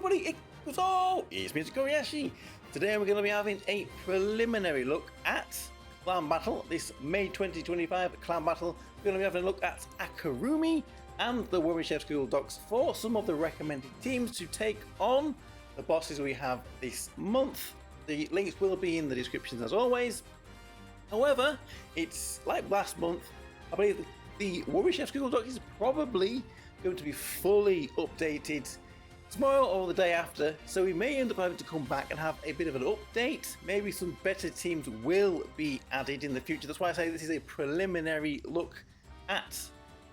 everybody, it's me, Tokkuri Yashi. Today we're going to be having a preliminary look at Clan Battle, this May 2025 Clan Battle. We're going to be having a look at Akarumi and the Warrior Chef School docs for some of the recommended teams to take on the bosses we have this month. The links will be in the descriptions as always. However, it's like last month, I believe the Warrior Chef School doc is probably going to be fully updated tomorrow or the day after, so we may end up having to come back and have a bit of an update. Maybe some better teams will be added in the future. That's why I say this is a preliminary look at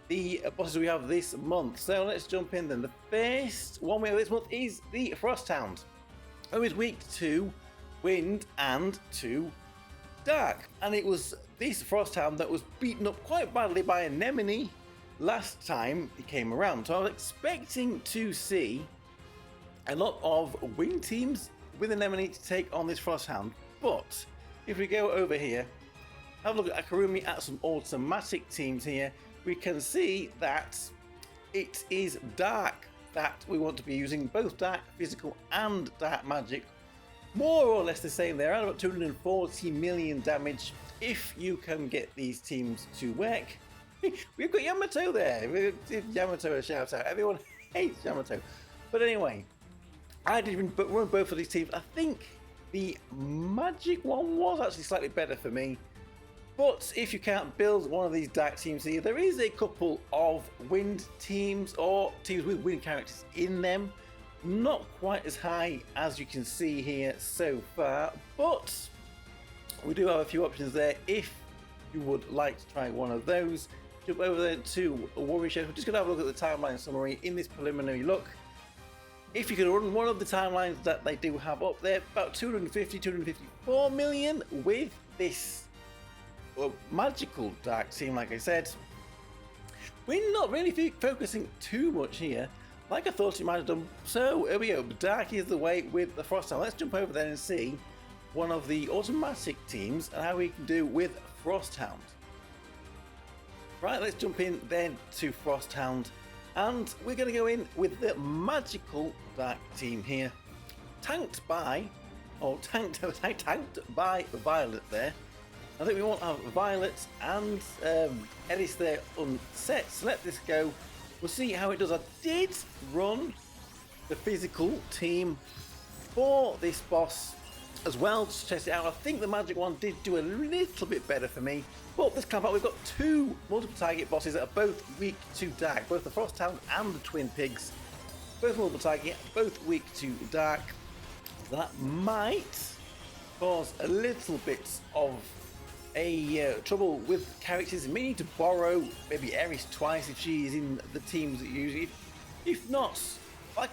the bosses we have this month. So let's jump in then. The first one we have this month is the Frost Hound, who is weak to wind and to dark, and it was this Frost Hound that was beaten up quite badly by Anemone last time he came around. So I was expecting to see a lot of wind teams with Anemone to take on this Frost Hound, but if we go over here, have a look at Akarumi at some automatic teams here, we can see that it is dark that we want to be using, both dark physical and dark magic. More or less the same there, around about 240 million damage if you can get these teams to work. We've got Yamato there. We'll give Yamato a shout out. Everyone hates Yamato. But anyway, I did run both of these teams. I think the magic one was actually slightly better for me. But if you can't build one of these dark teams here, there is a couple of wind teams or teams with wind characters in them. Not quite as high as you can see here so far, but we do have a few options there if you would like to try one of those. Jump over there to Warrior Chef. We're just going to have a look at the timeline summary in this preliminary look. If you can run one of the timelines that they do have up there, about 254 million with this magical dark team, like I said. We're not really focusing too much here, like I thought it might have done. So here we go, dark is the way with the Frost Hound. Let's jump over there and see one of the automatic teams and how we can do with Frost Hound. Right, let's jump in then to Frost Hound, and we're going to go in with the magical dark team here, tanked by Violet there. I think we want to have Violet and Ellis there unset, so let this go. We'll see how it does. I did run the physical team for this boss as well to test it out. I think the magic one did do a little bit better for me. But this camp out, we've got two multiple target bosses that are both weak to dark, both the Frost Hound and the Twin Pigs. Both multiple target, both weak to dark. That might cause a little bit of a trouble with characters. You may need to borrow maybe Eris twice if she is in the teams that you use. If not, like,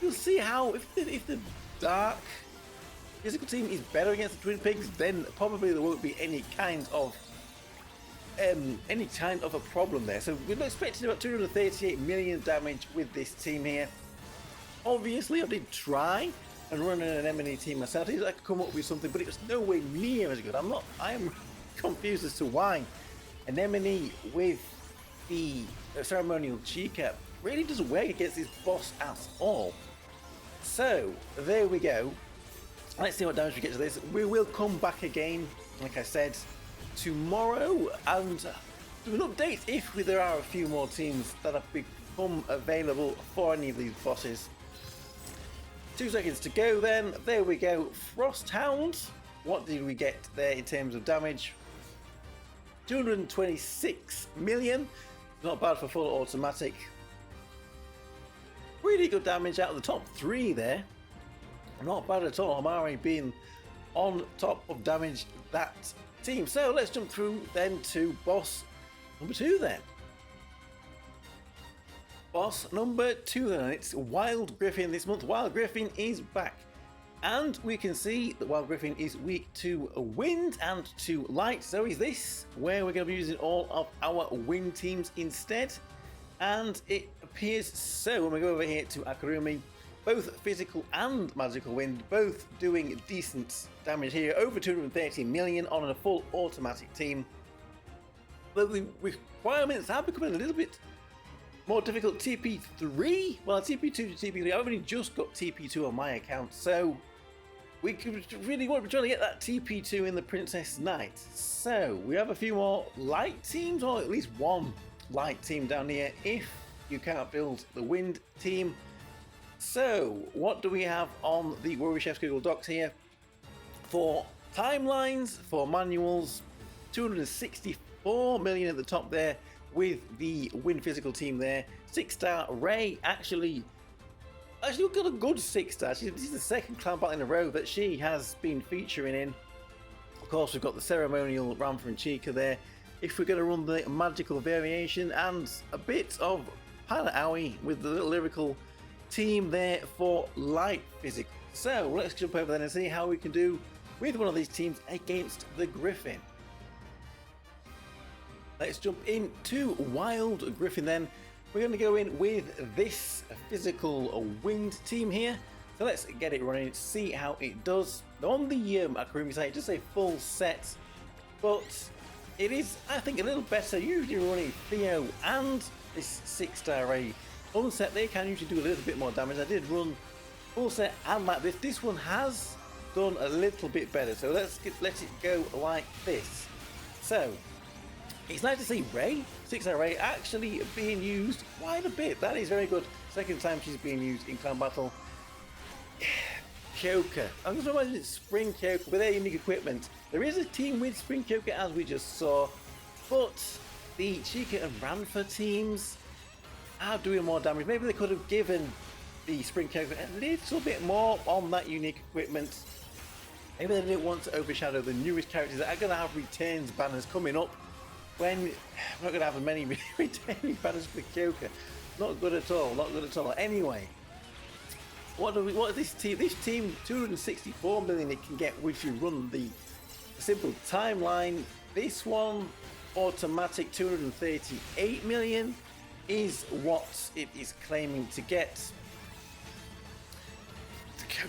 you'll see how if the dark physical team is better against the Twin Pigs, then probably there won't be any kind of a problem there. So we're expecting about 238 million damage with this team here. Obviously, I did try and run an Anemone team myself. I could come up with something, but it was nowhere near as good. I am confused as to why Anemone with the ceremonial Chica really doesn't work against this boss at all. So there we go. Let's see what damage we get to this. We will come back again, like I said, tomorrow and do an update if there are a few more teams that have become available for any of these bosses. 2 seconds to go then. There we go. Frost Hound. What did we get there in terms of damage? 226 million. Not bad for full automatic. Really good damage out of the top 3 there. Not bad at all. Amari being on top of damage that team. So let's jump through then to boss number 2 then. Boss number 2 then. It's Wild Griffin this month. Wild Griffin is back. And we can see that Wild Griffin is weak to wind and to light. So is this where we're going to be using all of our wind teams instead. And it appears so when we go over here to Akarumi. Both physical and magical wind, both doing decent damage here, over 230 million on a full automatic team. But the requirements are becoming a little bit More difficult TP3? Well, TP2 to TP3, I've only just got TP2 on my account, so we could really want to be trying to get that TP2 in the Princess Knight. So, we have a few more light teams, or at least one light team down here, if you can't build the wind team. So, what do we have on the Warrior Chef's Google Docs here? For timelines, for manuals, 264 million at the top there, with the wind physical team there. 6-star Ray actually got a good 6-star. This is the second clan battle in a row that she has been featuring in. Of course, we've got the ceremonial Ramtha and Chica there. If we're going to run the magical variation and a bit of Pilot Aoi with the little lyrical team there for light physical. So let's jump over there and see how we can do with one of these teams against the Griffin. Let's jump into Wild Griffin then. We're going to go in with this physical wind team here. So let's get it running, see how it does. On the Akurumi site, just a full set, but it is, I think, a little better. Usually running Theo and this 6-star Ray unset, they can usually do a little bit more damage. I did run full set and like this. This one has done a little bit better, so let it go like this. So it's nice to see Ray, 6-star Ray, actually being used quite a bit. That is very good. Second time she's being used in clan battle. Kyoka. I'm just imagining it's Spring Kyoka with their unique equipment. There is a team with Spring Kyoka as we just saw, but the Chica and Ramtha teams are doing more damage. Maybe they could have given the Spring Kyoka a little bit more on that unique equipment. Maybe they didn't want to overshadow the newest characters that are going to have returns banners coming up. When we're not going to have as many returning banners for Kyoka. Not good at all, not good at all. Anyway, what is this team? This team, 264 million it can get if you run the simple timeline. This one, automatic 238 million is what it is claiming to get.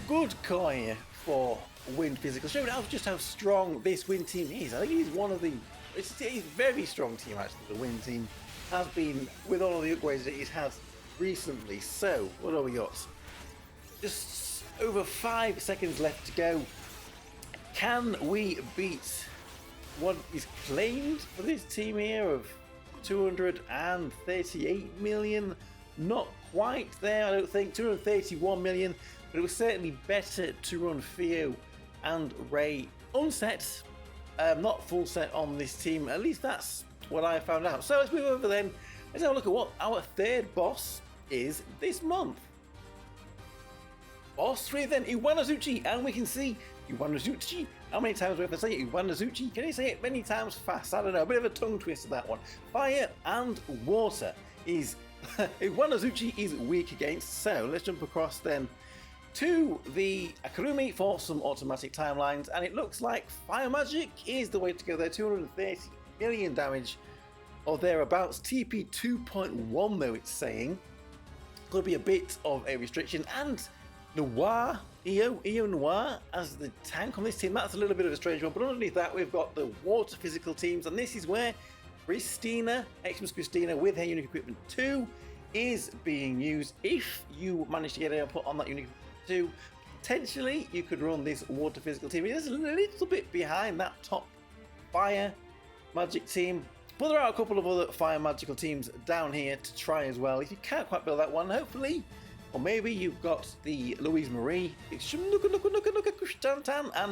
Good call here for wind physical. Showing just how strong this wind team is. I think it is one of the... It's a very strong team actually, the wind team has been, with all of the upgrades that it has recently. So, what have we got? Just over 5 seconds left to go. Can we beat what is claimed for this team here of 238 million? Not quite there, I don't think. 231 million, but it was certainly better to run Theo and Ray unset. Not full set on this team, at least that's what I found out. So let's move over then. Let's have a look at what our third boss is this month. Boss 3 then, Iwanazuchi, and we can see Iwanazuchi. How many times do we have to say Iwanazuchi? Can you say it many times fast? I don't know, a bit of a tongue twister that one. Fire and water is Iwanazuchi is weak against, so let's jump across then to the Akurumi for some automatic timelines, and it looks like fire magic is the way to go there. 230 million damage or thereabouts. TP 2.1 though it's saying. Could be a bit of a restriction. And Noir, Io Noir as the tank on this team, that's a little bit of a strange one, but underneath that we've got the water physical teams, and this is where Christina, Xmas Christina with her unique equipment 2 is being used. If you manage to get her put on that unique 2, potentially you could run this water physical team. It is a little bit behind that top fire magic team, but there are a couple of other fire magical teams down here to try as well. If you can't quite build that one, hopefully, or maybe you've got the Louise Marie and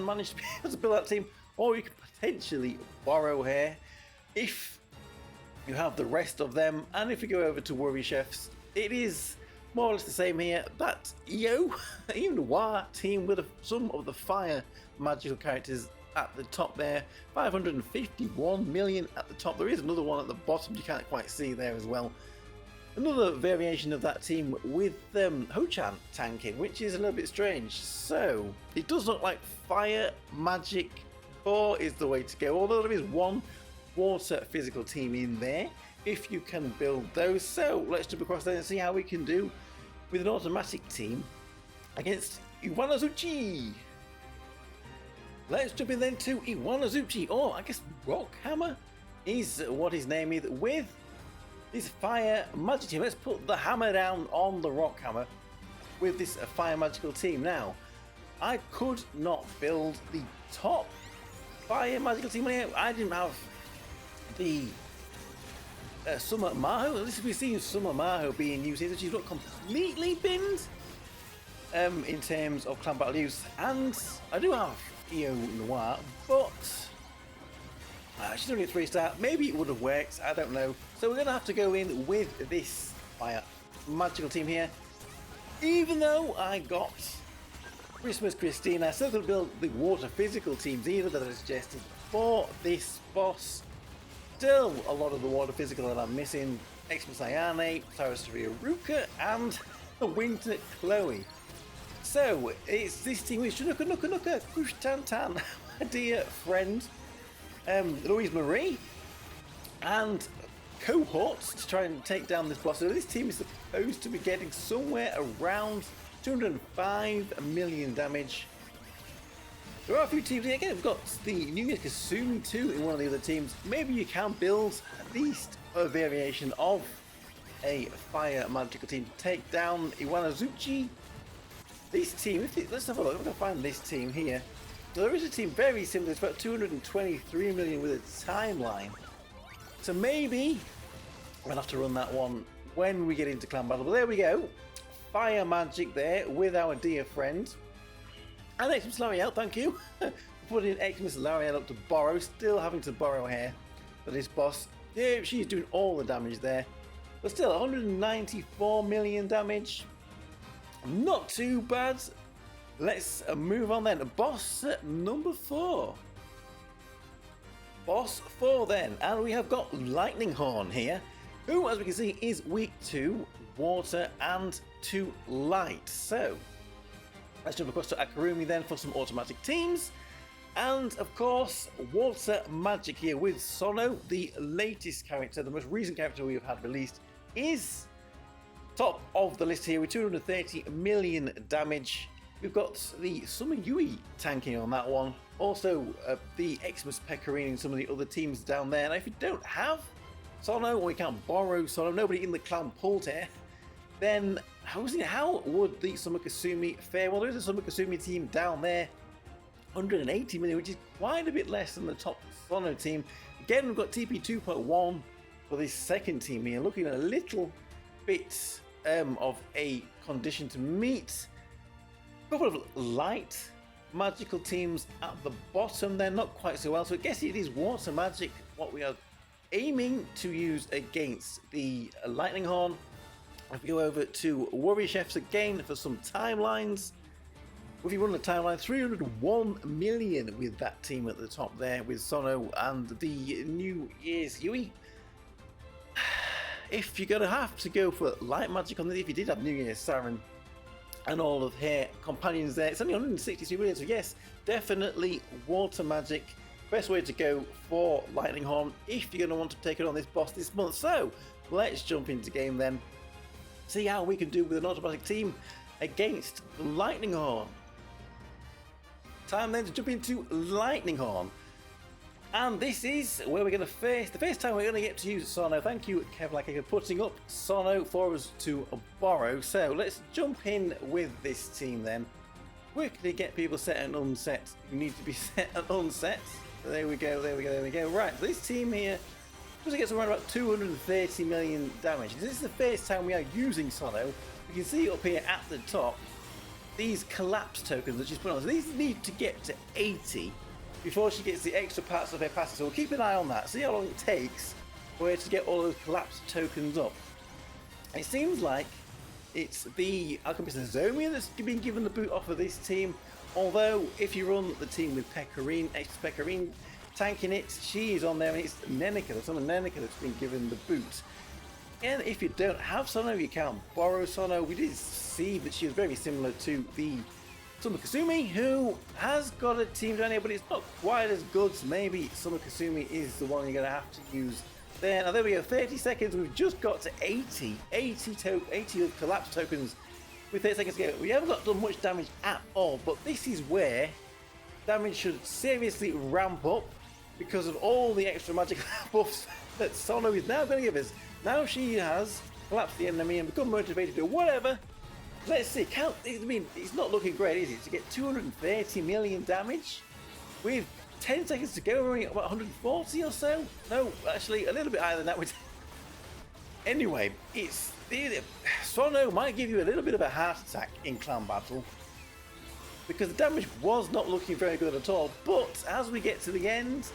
manage to be able to build that team, or you could potentially borrow her if you have the rest of them. And if we go over to Warrior Chefs, it is more or less the same here. That even Noir team with some of the fire magical characters at the top there. 551 million at the top. There is another one at the bottom you can't quite see there as well. Another variation of that team with Ho-chan tanking, which is a little bit strange. So it does look like fire magic core is the way to go, although there is one water physical team in there if you can build those. So let's jump across there and see how we can do with an automatic team against Iwanazuchi. Let's jump in then to Iwanazuchi, or I guess Rockhammer is what his name is, with this fire magic team. Let's put the hammer down on the rock hammer with this fire magical team. Now, I could not build the top fire magical team here. I didn't have the Summer Maho. At least we've seen Summer Maho being used here, so she's not completely binned in terms of clan battle use. And I do have Io Noir, but she's only a 3-star. Maybe it would have worked, I don't know. So we're going to have to go in with this fire magical team here. Even though I got Christmas Christina, I still could build the water physical teams either that I suggested for this boss. Still a lot of the water physical that I'm missing. Xmas Ayane, Sarasri Ruka, and Winter Chloe. So it's this team with Nuka, Kush Tantan, my dear friend, Louise Marie, and cohorts to try and take down this boss. So this team is supposed to be getting somewhere around 205 million damage. There are a few teams here. Again, we've got the New Year Kasumi too in one of the other teams. Maybe you can build at least a variation of a fire magical team to take down Iwanazuchi. This team, let's have a look. I'm going to find this team here. So there is a team very similar. It's about 223 million with a timeline. So maybe we'll have to run that one when we get into clan battle. But there we go. Fire magic there with our dear friend. And Xmas Lariel, thank you. Putting Xmas Lariel up to borrow. Still having to borrow here for this boss. Yeah, she's doing all the damage there. But still, 194 million damage. Not too bad. Let's move on then. Boss number 4. Boss 4 then. And we have got Lightning Horn here, who, as we can see, is weak to water and to light. So let's jump across to Akarumi then for some automatic teams. And of course, water magic here with Sono, the latest character, the most recent character we have had released, is top of the list here with 230 million damage. We've got the Summer Yui tanking on that one. Also, the Xmas Pecorine and some of the other teams down there. Now, if you don't have Sono, or you can't borrow Sono, nobody in the clan pulled here, then how would the Summer Kasumi fare? Well, there is a Summer Kasumi team down there, 180 million, which is quite a bit less than the top Sono team. Again, we've got TP 2.1 for this second team here, looking at a little bit of a condition to meet. A couple of light magical teams at the bottom, they're not quite so well. So I guess it is water magic what we are aiming to use against the Lightning Horn. If we go over to Warrior Chefs again for some timelines. If you run the timeline, 301 million with that team at the top there with Sono and the New Year's Yui. If you're going to have to go for light magic on this, if you did have New Year's Siren and all of her companions there, it's only 163 million, so yes, definitely water magic. Best way to go for Lightning Horn if you're going to want to take it on this boss this month. So let's jump into game then, see how we can do with an automatic team against the Lightning Horn. Time then to jump into Lightning Horn. And this is where we're going to face, the first time we're going to get to use Sono. Thank you, Kevlar, for putting up Sono for us to borrow. So let's jump in with this team then. Quickly get people set and unset who need to be set and unset. So there we go, there we go, there we go. Right, so this team here supposed to get around about 230 million damage. This is the first time we are using Sono. You can see up here at the top, these collapse tokens that she's put on. So these need to get to 80 before she gets the extra parts of her passive. So we'll keep an eye on that, see how long it takes for her to get all those collapse tokens up. It seems like it's the Alchemist Azomia that's been given the boot off of this team. Although, if you run the team with Pecorine, extra Pecorine tanking it, she is on there, and it's Nenica, the Summer Nenica that's been given the boot. And if you don't have Sono, you can't borrow Sono. We did see that she was very similar to the Summer Kasumi, who has got a team down here, but it's not quite as good. So maybe Summer Kasumi is the one you're going to have to use there. Now there we go, 30 seconds, we've just got to 80 collapse tokens with 30 seconds to go. We haven't got done much damage at all, but this is where damage should seriously ramp up because of all the extra magic buffs that Sono is now going to give us. Now she has collapsed the enemy and become motivated to whatever. Let's see, I mean, it's not looking great, is it? To get 230 million damage with 10 seconds to go, we're only about 140 or so? No, actually, a little bit higher than that. Anyway, Sono might give you a little bit of a heart attack in clan battle because the damage was not looking very good at all. But as we get to the end,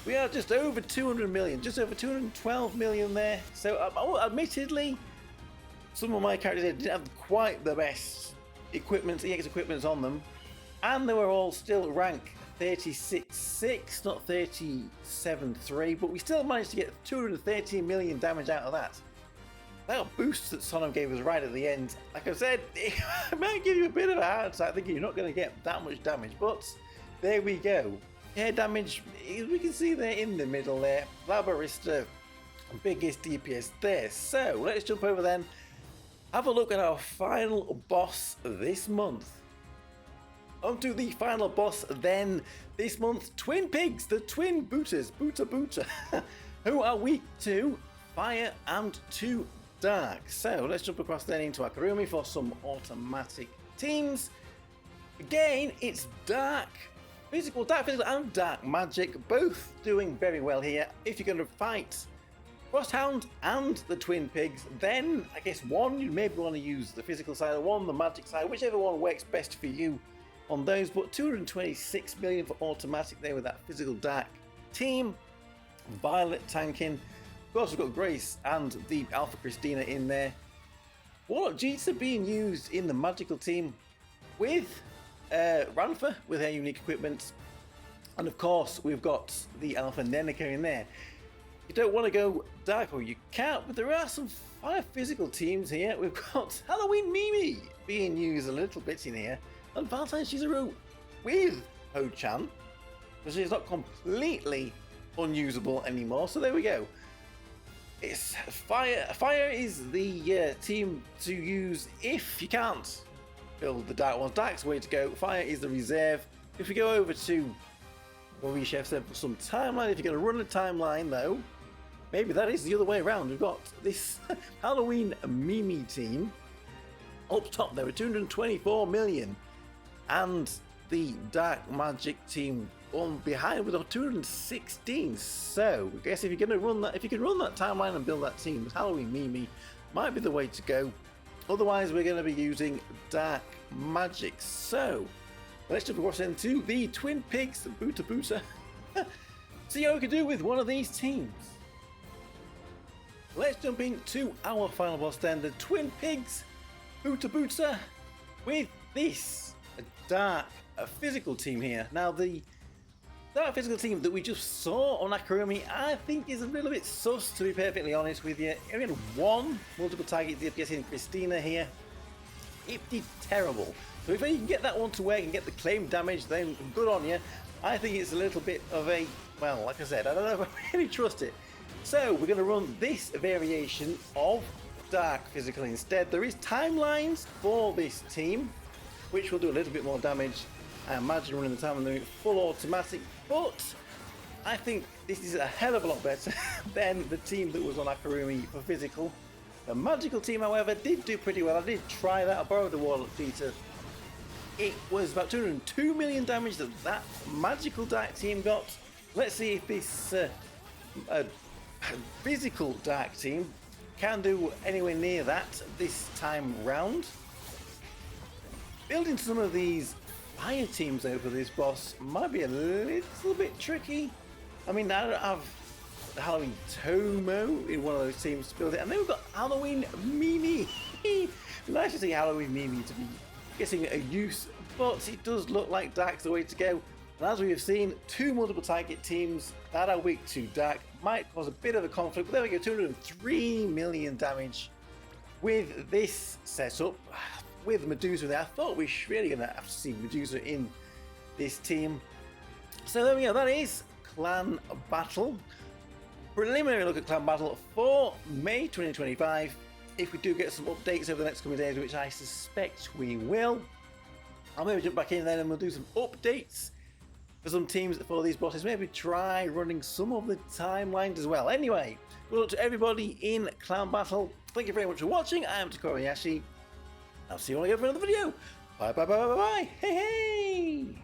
we are just over 200 million, just over 212 million there. So, admittedly, some of my characters didn't have quite the best equipment, EX equipment on them, and they were all still rank 36.6, not 37.3, but we still managed to get 213 million damage out of that. That boost that Sono gave us right at the end, like I said, it might give you a bit of a heart attack thinking you're not going to get that much damage, but there we go. Air damage, we can see there in the middle there, Labarista, biggest DPS there. So let's jump over then, have a look at our final boss this month. On to the final boss then this month, Twin Pigs, the twin booters, Boota, who are weak to fire and to dark. So let's jump across then into Akarumi for some automatic teams. Again, it's dark physical and dark magic, both doing very well here. If you're going to fight Hound and the Twin Pigs, then I guess one, you maybe want to use the physical side, or one, the magic side, whichever one works best for you on those. But 226 million for automatic there with that physical dark team. Violet tanking. Of course, we've got Grace and the Alpha Christina in there. Warlock Jeets being used in the magical team with Ranfa with her unique equipment. And of course, we've got the Alpha Nenica in there. You don't want to go dark, or you can't, but there are some fire physical teams here. We've got Halloween Mimi being used a little bit in here, and Valentine Shizuru with Ho-chan, because she's not completely unusable anymore. So there we go. It's fire. Fire is the team to use if you can't build the dark ones. Dark's the way to go. Fire is the reserve. If we go over to what we chef said for some timeline, if you're going to run a timeline though, maybe that is the other way around. We've got this Halloween Mimi team up top there with 224 million, and the Dark Magic team on behind with 216. So I guess if you're going to run that, if you can run that timeline and build that team, Halloween Mimi might be the way to go. Otherwise, we're going to be using Dark Magic. So let's jump across into the Twin Pigs, the Boota. See how we can do with one of these teams. Let's jump into our final boss then, the Twin Pigs, Boota, with this dark physical team here. Now, the dark physical team that we just saw on Akarumi, I think is a little bit sus, to be perfectly honest with you. We had one multiple target DPS in Christina here. It did terrible. So if you can get that one to work and get the claim damage, then good on you. I think it's a little bit of a, well, like I said, I don't know if I really trust it. So we're going to run this variation of dark physical instead. There is timelines for this team, which will do a little bit more damage. I imagine running the time and doing it full automatic, but I think this is a hell of a lot better than the team that was on Akarumi for physical. The magical team, however, did do pretty well. I did try that. I borrowed the Warlock Peter. It was about 202 million damage that magical dark team got. Let's see if this physical dark team can do anywhere near that this time round. Building some of these fire teams over this boss might be a little bit tricky. I mean, I don't have the Halloween Tomo in one of those teams to build it, and then we've got Halloween Mimi. Nice to see Halloween Mimi to be getting a use, but it does look like Dark's the way to go. And as we have seen, two multiple target teams that are weak to Dark might cause a bit of a conflict, but there we go, 203 million damage with this setup. With Medusa there, I thought we were really going to have to see Medusa in this team. So there we go, that is Clan Battle. Preliminary look at Clan Battle for May 2025. If we do get some updates over the next coming days, which I suspect we will, I'll maybe jump back in then and we'll do some updates. for some teams for these bosses. Maybe try running some of the timelines as well. Anyway, good luck to everybody in Clan Battle. Thank you very much for watching. I am Tokkuri Yashi. I'll see you all again for another video. Bye bye bye bye bye. Hey hey.